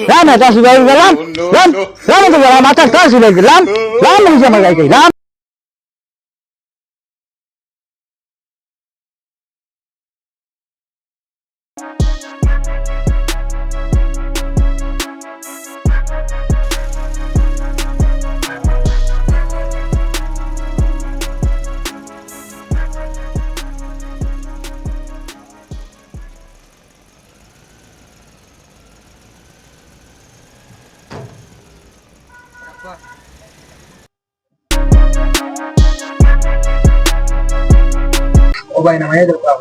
রাম এটা সুবাই গেলাম রাম রাম তো গেলাম মাথা কাজ সুবাই গেলাম রাম হইছে আমার গাইতে রাম ও ভাই না মাইয়া দেখো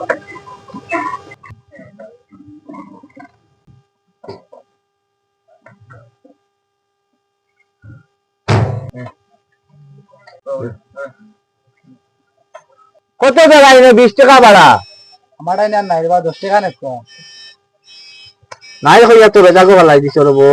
কত টাকা 20 টাকা ভাড়া আমার না নাই বা 10 টাকা নেছো নাই হইয়া তো বেজাগো ভালাই দিছ রে বো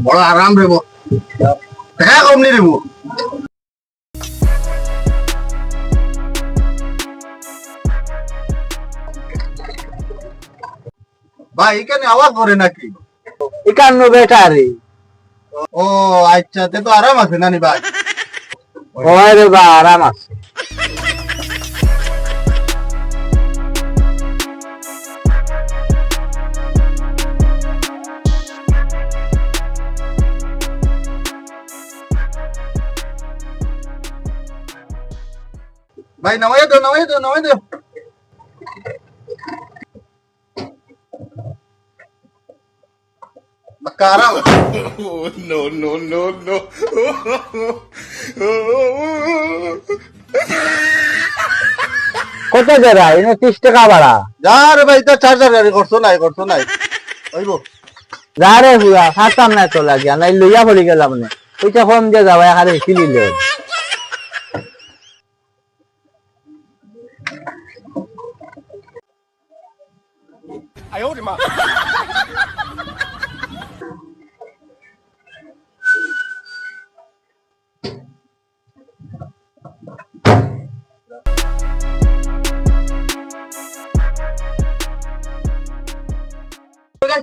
বড় আরাম রে বো টাকা কম নি রে বো ভাই এখানে আওয়াজ করে নাকি 91 বেটা রে ও আচ্ছা তে তো আরাম আছে নানি ভাই ওই রে বা আরাম আছে ভাই নামাই দাও Macarao. Oh, no, no, no, no. কত টাকা 30 টাকা ভাড়া যা রে ভাই তো চার্জার গাড়ি করছো নাই ওইব যা রে পুরা খাতাম না তো লাগিয়া নাই লইয়া পড়ি গেলাম না ওইটা কম দিয়ে যাওয়া আরে কিলিল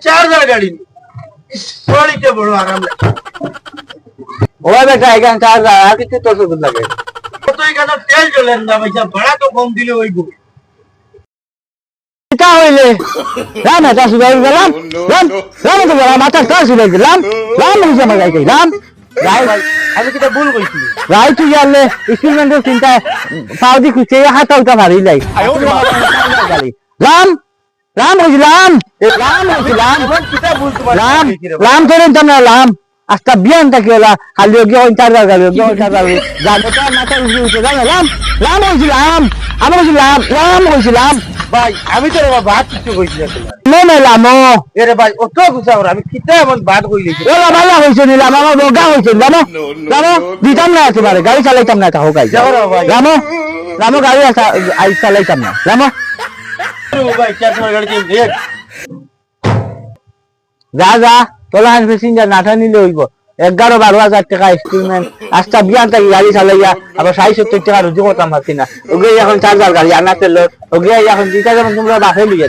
চার্জার গাড়ি সরিতে বড় আরাম লাগে ও বেটা এখান চার্জার আর কিছু তো সুবিধা লাগে কত এখানে তেল জ্বলেন না ভাইয়া ভাড়া তো কম দিলে ওইব এটা হইলে রাম এটা সুবাই গেলাম রাম রাম তো গেলাম মাথা কাজ সুবাই গেলাম রাম হইছে আমার গাইতে রাম যাই ভাই আমি কিটা ভুল কইছি রাই তুই গেলে ইনস্ট্রুমেন্টের চিন্তা পাউদি খুঁজে হাতা উঠা ভারী লাই রাম রাম হইছিলাম রাম রাম ধরেন তো না রাম আজটা বিয়ান থাকিলা খালি গিয়ে ওই চার্জার গাড়ি যাবো তো মাথা উঠে যাবে রাম রাম হইছিলাম আমি হইছিলাম রাম হইছিলাম ভাই আমি তো ভাত কিছু কইছি মেলাম এরে ভাই অত গুছা আমি কিটা এমন ভাত কইলি ওলা ভালো হয়েছে নিলাম আমার রোগা হয়েছে রামো রামো দিতাম না একেবারে গাড়ি চালাইতাম না হোক রামো রামো গাড়ি চালাইতাম না রামো ভাই চার্জার গাড়ি যা যা তোলা হান প্যাসেঞ্জার নাঠা নিলে হইব 11-12 টাকা ইনস্টলমেন্ট আজটা বিয়ান থাকি গাড়ি চালাইয়া আবার 60-70 টাকা রুজি করতাম পারছি না ওগুলো এখন চার্জার গাড়ি আনাতে লোক ওগুলো এখন দিতে যেমন তোমরা বাসে লিয়ে